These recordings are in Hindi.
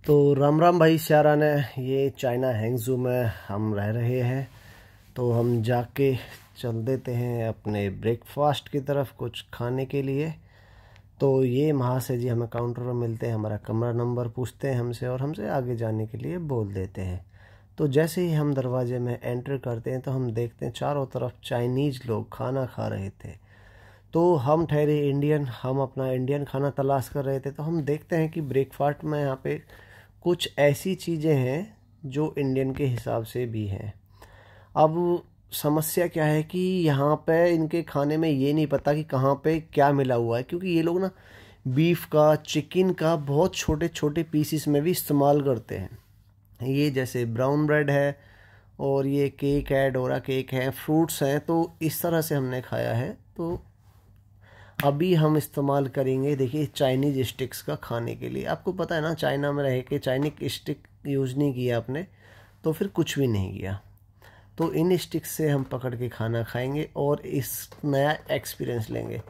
तो राम राम भाई सियारान है। ये चाइना हैंगजू में हम रह रहे हैं। तो हम जाके चल देते हैं अपने ब्रेकफास्ट की तरफ कुछ खाने के लिए। तो ये वहाँ से जी हमें काउंटर पर मिलते हैं, हमारा कमरा नंबर पूछते हैं हमसे और हमसे आगे जाने के लिए बोल देते हैं। तो जैसे ही हम दरवाजे में एंटर करते हैं तो हम देखते हैं चारों तरफ चाइनीज़ लोग खाना खा रहे थे। तो हम ठहरे इंडियन, हम अपना इंडियन खाना तलाश कर रहे थे। तो हम देखते हैं कि ब्रेकफास्ट में यहाँ पे कुछ ऐसी चीज़ें हैं जो इंडियन के हिसाब से भी हैं। अब समस्या क्या है कि यहाँ पे इनके खाने में ये नहीं पता कि कहाँ पे क्या मिला हुआ है, क्योंकि ये लोग ना बीफ का, चिकन का बहुत छोटे छोटे पीसीस में भी इस्तेमाल करते हैं। ये जैसे ब्राउन ब्रेड है और ये केक है, डोरा केक है, फ्रूट्स हैं। तो इस तरह से हमने खाया है। तो अभी हम इस्तेमाल करेंगे, देखिए, चाइनीज़ स्टिक्स का खाने के लिए। आपको पता है ना, चाइना में रह के चाइनीज स्टिक यूज़ नहीं किया आपने तो फिर कुछ भी नहीं किया। तो इन स्टिक्स से हम पकड़ के खाना खाएंगे और इस नया एक्सपीरियंस लेंगे।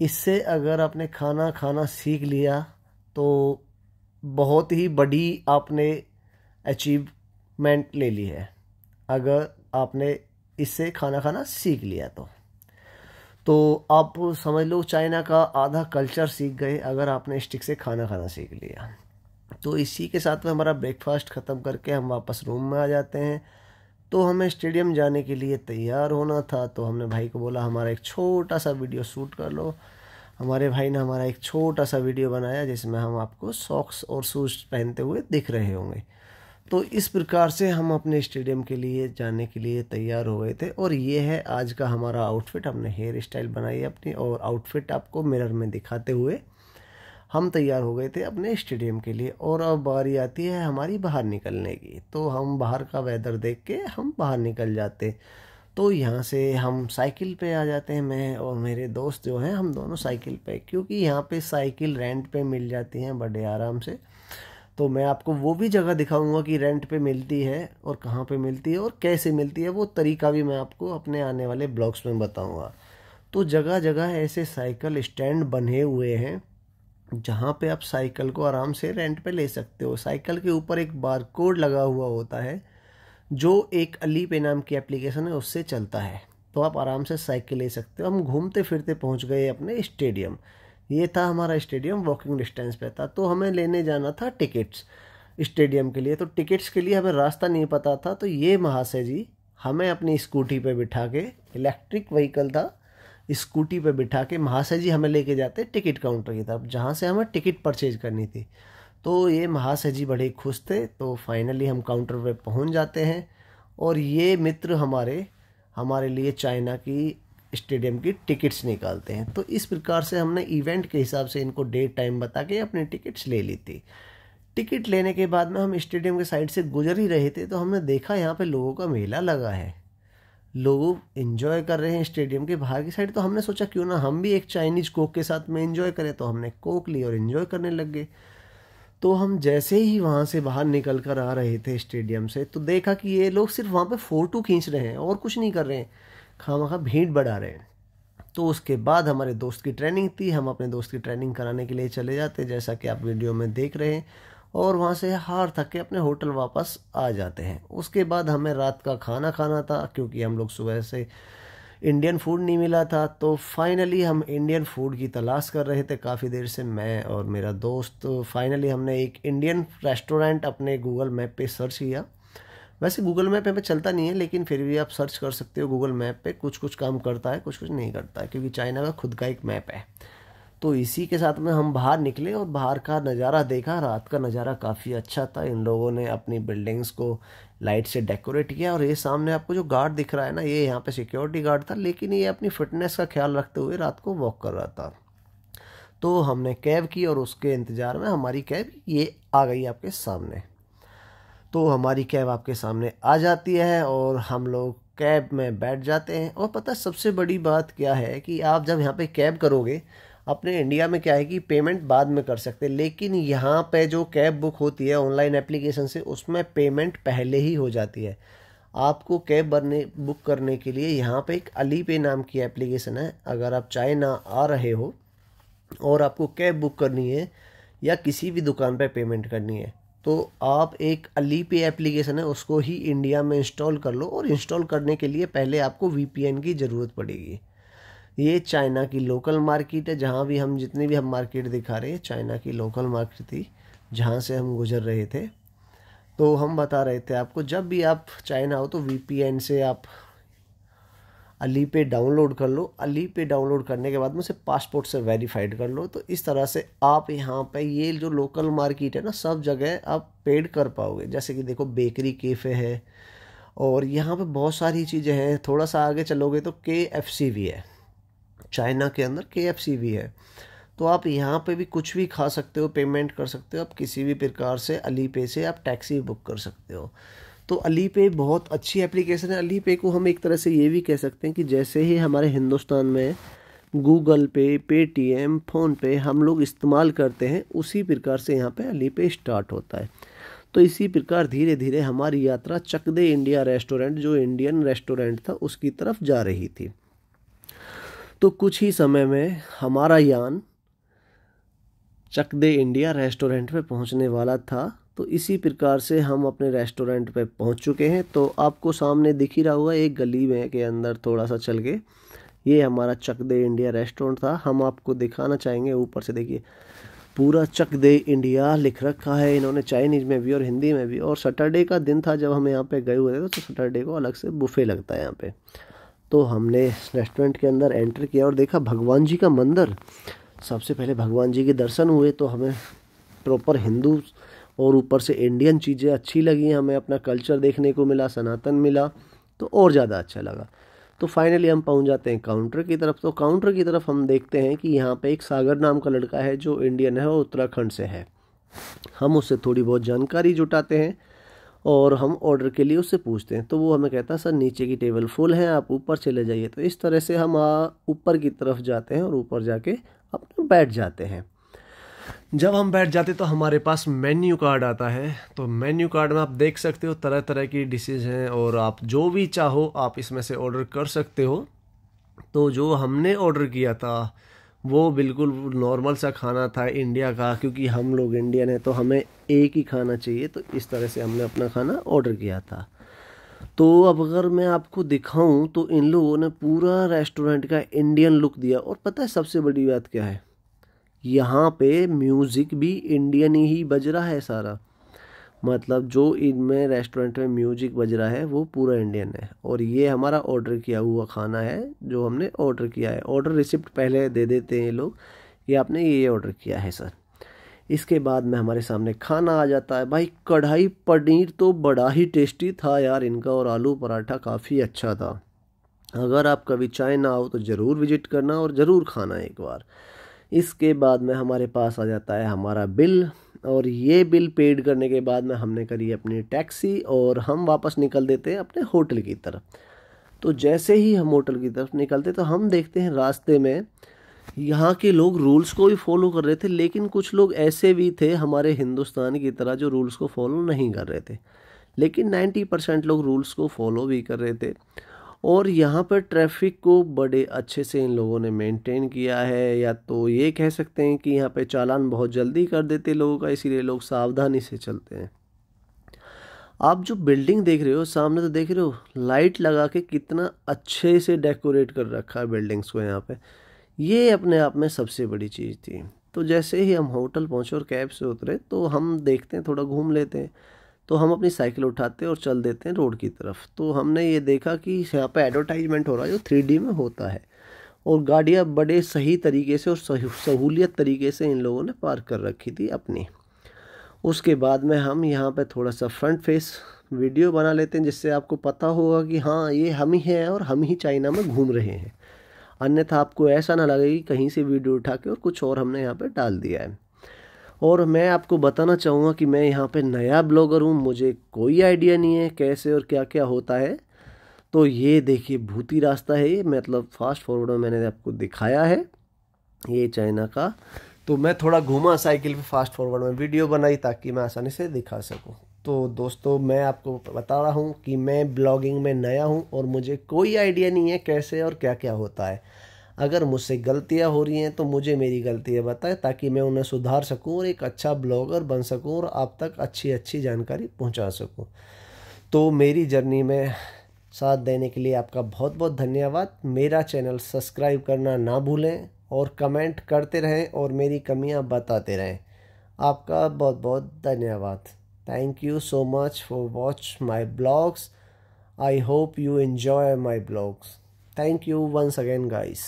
इससे अगर आपने खाना खाना सीख लिया तो बहुत ही बड़ी आपने अचीवमेंट ले ली है, अगर आपने इससे खाना खाना सीख लिया तो आप समझ लो चाइना का आधा कल्चर सीख गए अगर आपने स्टिक से खाना खाना सीख लिया। तो इसी के साथ में हमारा ब्रेकफास्ट ख़त्म करके हम वापस रूम में आ जाते हैं। तो हमें स्टेडियम जाने के लिए तैयार होना था। तो हमने भाई को बोला हमारा एक छोटा सा वीडियो शूट कर लो। हमारे भाई ने हमारा एक छोटा सा वीडियो बनाया जिसमें हम आपको सॉक्स और शूज़ पहनते हुए दिख रहे होंगे। तो इस प्रकार से हम अपने स्टेडियम के लिए जाने के लिए तैयार हो गए थे। और ये है आज का हमारा आउटफिट। हमने हेयर स्टाइल बनाई है अपनी और आउटफिट आपको मिरर में दिखाते हुए हम तैयार हो गए थे अपने स्टेडियम के लिए। और अब बारी आती है हमारी बाहर निकलने की। तो हम बाहर का वेदर देख के हम बाहर निकल जाते। तो यहाँ से हम साइकिल पे आ जाते हैं। मैं और मेरे दोस्त जो हैं हम दोनों साइकिल पे, क्योंकि यहाँ पे साइकिल रेंट पे मिल जाती हैं बड़े आराम से। तो मैं आपको वो भी जगह दिखाऊंगा कि रेंट पे मिलती है और कहाँ पे मिलती है और कैसे मिलती है। वो तरीका भी मैं आपको अपने आने वाले ब्लॉग्स में बताऊंगा। तो जगह जगह ऐसे साइकिल स्टैंड बने हुए हैं जहाँ पे आप साइकिल को आराम से रेंट पे ले सकते हो। साइकिल के ऊपर एक बारकोड लगा हुआ होता है जो एक अली पे नाम की एप्लीकेशन है उससे चलता है। तो आप आराम से साइकिल ले सकते हो। हम घूमते फिरते पहुँच गए अपने स्टेडियम। ये था हमारा स्टेडियम, वॉकिंग डिस्टेंस पे था। तो हमें लेने जाना था टिकट्स स्टेडियम के लिए। तो टिकट्स के लिए हमें रास्ता नहीं पता था। तो ये महाशय जी हमें अपनी स्कूटी पे बिठा के, इलेक्ट्रिक व्हीकल था, स्कूटी पे बिठा के महाशय जी हमें लेके जाते टिकट काउंटर की तरफ जहाँ से हमें टिकट परचेज करनी थी। तो ये महाशय जी बड़े खुश थे। तो फाइनली हम काउंटर पे पहुँच जाते हैं और ये मित्र हमारे हमारे लिए चाइना की स्टेडियम की टिकट्स निकालते हैं। तो इस प्रकार से हमने इवेंट के हिसाब से इनको डेट टाइम बता के अपनी टिकट्स ले ली थी। टिकट लेने के बाद में हम स्टेडियम के साइड से गुजर ही रहे थे तो हमने देखा यहाँ पे लोगों का मेला लगा है, लोग एंजॉय कर रहे हैं स्टेडियम के बाहर की साइड। तो हमने सोचा क्यों ना हम भी एक चाइनीज कोक के साथ में एंजॉय करें। तो हमने कोक ली और एंजॉय करने लग गए। तो हम जैसे ही वहाँ से बाहर निकल कर आ रहे थे स्टेडियम से तो देखा कि ये लोग सिर्फ वहाँ पे फ़ोटो खींच रहे हैं और कुछ नहीं कर रहे हैं, खामखा भीड़ बढ़ा रहे हैं। तो उसके बाद हमारे दोस्त की ट्रेनिंग थी। हम अपने दोस्त की ट्रेनिंग कराने के लिए चले जाते जैसा कि आप वीडियो में देख रहे हैं। और वहाँ से हार थक के अपने होटल वापस आ जाते हैं। उसके बाद हमें रात का खाना खाना था क्योंकि हम लोग सुबह से इंडियन फूड नहीं मिला था। तो फाइनली हम इंडियन फूड की तलाश कर रहे थे काफ़ी देर से, मैं और मेरा दोस्त। तो फाइनली हमने एक इंडियन रेस्टोरेंट अपने गूगल मैप पे सर्च किया। वैसे गूगल मैप पे चलता नहीं है लेकिन फिर भी आप सर्च कर सकते हो गूगल मैप पे। कुछ कुछ काम करता है, कुछ कुछ नहीं करता है, क्योंकि चाइना का खुद का एक मैप है। तो इसी के साथ में हम बाहर निकले और बाहर का नज़ारा देखा। रात का नज़ारा काफ़ी अच्छा था। इन लोगों ने अपनी बिल्डिंग्स को लाइट से डेकोरेट किया। और ये सामने आपको जो गार्ड दिख रहा है ना, ये यहाँ पे सिक्योरिटी गार्ड था, लेकिन ये अपनी फिटनेस का ख्याल रखते हुए रात को वॉक कर रहा था। तो हमने कैब की और उसके इंतज़ार में हमारी कैब ये आ गई आपके सामने। तो हमारी कैब आपके सामने आ जाती है और हम लोग कैब में बैठ जाते हैं। और पता है सबसे बड़ी बात क्या है कि आप जब यहाँ पे कैब करोगे, अपने इंडिया में क्या है कि पेमेंट बाद में कर सकते हैं, लेकिन यहाँ पे जो कैब बुक होती है ऑनलाइन एप्लीकेशन से उसमें पेमेंट पहले ही हो जाती है। आपको कैब बुक करने के लिए यहाँ पे एक अली पे नाम की एप्लीकेशन है। अगर आप चाइना आ रहे हो और आपको कैब बुक करनी है या किसी भी दुकान पे पेमेंट करनी है तो आप एक अलीपे एप्लीकेशन है उसको ही इंडिया में इंस्टॉल कर लो, और इंस्टॉल करने के लिए पहले आपको वीपीएन की ज़रूरत पड़ेगी। ये चाइना की लोकल मार्केट है, जहाँ भी हम जितनी भी हम मार्केट दिखा रहे हैं चाइना की लोकल मार्केट थी जहाँ से हम गुजर रहे थे। तो हम बता रहे थे आपको, जब भी आप चाइना हो तो वीपीएन से आप अलीपे डाउनलोड कर लो। अलीपे डाउनलोड करने के बाद में उसे पासपोर्ट से वेरीफाइड कर लो। तो इस तरह से आप यहाँ पे ये जो लोकल मार्केट है ना, सब जगह आप पेड कर पाओगे। जैसे कि देखो बेकरी कैफ़े है, और यहाँ पे बहुत सारी चीज़ें हैं। थोड़ा सा आगे चलोगे तो KFC भी है, चाइना के अंदर KFC भी है। तो आप यहाँ पे भी कुछ भी खा सकते हो, पेमेंट कर सकते हो आप किसी भी प्रकार से। अलीपे से आप टैक्सी बुक कर सकते हो। तो अलीपे बहुत अच्छी एप्लीकेशन है। अलीपे को हम एक तरह से ये भी कह सकते हैं कि जैसे ही हमारे हिंदुस्तान में गूगल पे, पेटीएम, फ़ोनपे हम लोग इस्तेमाल करते हैं, उसी प्रकार से यहाँ पे अलीपे स्टार्ट होता है। तो इसी प्रकार धीरे धीरे हमारी यात्रा चक दे इंडिया रेस्टोरेंट, जो इंडियन रेस्टोरेंट था, उसकी तरफ जा रही थी। तो कुछ ही समय में हमारा यान चक दे इंडिया रेस्टोरेंट पे पहुंचने वाला था। तो इसी प्रकार से हम अपने रेस्टोरेंट पे पहुंच चुके हैं। तो आपको सामने दिख ही रहा होगा, एक गली में के अंदर थोड़ा सा चल के ये हमारा चक दे इंडिया रेस्टोरेंट था। हम आपको दिखाना चाहेंगे, ऊपर से देखिए पूरा चक दे इंडिया लिख रखा है इन्होंने, चाइनीज़ में भी और हिंदी में भी। और सैटरडे का दिन था जब हम यहाँ पे गए हुए थे, तो सैटरडे को अलग से बुफे लगता है यहाँ पे। तो हमने रेस्टोरेंट के अंदर एंटर किया और देखा भगवान जी का मंदिर। सबसे पहले भगवान जी के दर्शन हुए तो हमें प्रॉपर हिंदू और ऊपर से इंडियन चीज़ें अच्छी लगी। हमें अपना कल्चर देखने को मिला, सनातन मिला, तो और ज़्यादा अच्छा लगा। तो फाइनली हम पहुंच जाते हैं काउंटर की तरफ। तो काउंटर की तरफ हम देखते हैं कि यहाँ पे एक सागर नाम का लड़का है जो इंडियन है और उत्तराखंड से है। हम उससे थोड़ी बहुत जानकारी जुटाते हैं और हम ऑर्डर के लिए उससे पूछते हैं। तो वो हमें कहता है सर नीचे की टेबल फुल है, आप ऊपर चले जाइए। तो इस तरह से हम ऊपर की तरफ जाते हैं और ऊपर जाके अपना बैठ जाते हैं। जब हम बैठ जाते तो हमारे पास मेन्यू कार्ड आता है। तो मेन्यू कार्ड में आप देख सकते हो तरह तरह की डिशेज़ हैं, और आप जो भी चाहो आप इसमें से ऑर्डर कर सकते हो। तो जो हमने ऑर्डर किया था वो बिल्कुल नॉर्मल सा खाना था इंडिया का, क्योंकि हम लोग इंडियन हैं तो हमें एक ही खाना चाहिए। तो इस तरह से हमने अपना खाना ऑर्डर किया था। तो अब अगर मैं आपको दिखाऊं तो इन लोगों ने पूरा रेस्टोरेंट का इंडियन लुक दिया। और पता है सबसे बड़ी बात क्या है, यहाँ पे म्यूज़िक भी इंडियन ही बज रहा है सारा। मतलब जो इनमें रेस्टोरेंट में म्यूजिक बज रहा है वो पूरा इंडियन है। और ये हमारा ऑर्डर किया हुआ खाना है जो हमने ऑर्डर किया है। ऑर्डर रिसिप्ट पहले दे देते हैं ये लोग कि आपने ये ऑर्डर किया है सर। इसके बाद में हमारे सामने खाना आ जाता है। भाई कढ़ाई पनीर तो बड़ा ही टेस्टी था यार इनका, और आलू पराठा काफ़ी अच्छा था। अगर आप कभी चाइना आओ तो ज़रूर विजिट करना और ज़रूर खाना एक बार। इसके बाद में हमारे पास आ जाता है हमारा बिल, और ये बिल पेड करने के बाद में हमने करी अपनी टैक्सी और हम वापस निकल देते हैं अपने होटल की तरफ। तो जैसे ही हम होटल की तरफ निकलते तो हम देखते हैं रास्ते में यहाँ के लोग रूल्स को भी फॉलो कर रहे थे, लेकिन कुछ लोग ऐसे भी थे हमारे हिंदुस्तान की तरह जो रूल्स को फॉलो नहीं कर रहे थे। लेकिन 90% लोग रूल्स को फॉलो भी कर रहे थे। और यहाँ पर ट्रैफिक को बड़े अच्छे से इन लोगों ने मेंटेन किया है। या तो ये कह सकते हैं कि यहाँ पे चालान बहुत जल्दी कर देते लोगों का, इसीलिए लोग सावधानी से चलते हैं। आप जो बिल्डिंग देख रहे हो सामने, तो देख रहे हो लाइट लगा के कितना अच्छे से डेकोरेट कर रखा है बिल्डिंग्स को यहाँ पे। ये अपने आप में सबसे बड़ी चीज़ थी। तो जैसे ही हम होटल पहुँचे और कैब से उतरे तो हम देखते हैं थोड़ा घूम लेते हैं। तो हम अपनी साइकिल उठाते हैं और चल देते हैं रोड की तरफ। तो हमने ये देखा कि यहाँ पे एडवर्टाइजमेंट हो रहा है जो 3D में होता है, और गाड़ियाँ बड़े सही तरीके से और सहूलियत तरीके से इन लोगों ने पार्क कर रखी थी अपनी। उसके बाद में हम यहाँ पे थोड़ा सा फ्रंट फेस वीडियो बना लेते हैं, जिससे आपको पता होगा कि हाँ ये हम ही हैं और हम ही चाइना में घूम रहे हैं। अन्यथा आपको ऐसा ना लगे कि कहीं से वीडियो उठा के और कुछ और हमने यहाँ पे डाल दिया है। और मैं आपको बताना चाहूँगा कि मैं यहाँ पे नया ब्लॉगर हूँ, मुझे कोई आइडिया नहीं है कैसे और क्या क्या होता है। तो ये देखिए भूती रास्ता है ये, मतलब फास्ट फॉरवर्ड में मैंने आपको दिखाया है ये चाइना का। तो मैं थोड़ा घूमा साइकिल पे, फास्ट फॉरवर्ड में वीडियो बनाई ताकि मैं आसानी से दिखा सकूँ। तो दोस्तों मैं आपको बता रहा हूँ कि मैं ब्लॉगिंग में नया हूँ और मुझे कोई आइडिया नहीं है कैसे और क्या क्या होता है। अगर मुझसे गलतियां हो रही हैं तो मुझे मेरी गलतियां बताएं ताकि मैं उन्हें सुधार सकूं और एक अच्छा ब्लॉगर बन सकूं और आप तक अच्छी अच्छी जानकारी पहुंचा सकूं। तो मेरी जर्नी में साथ देने के लिए आपका बहुत बहुत धन्यवाद। मेरा चैनल सब्सक्राइब करना ना भूलें और कमेंट करते रहें और मेरी कमियां बताते रहें। आपका बहुत बहुत धन्यवाद। Thank you so much for watch my blogs. I hope you enjoy my blogs. Thank you once again, guys.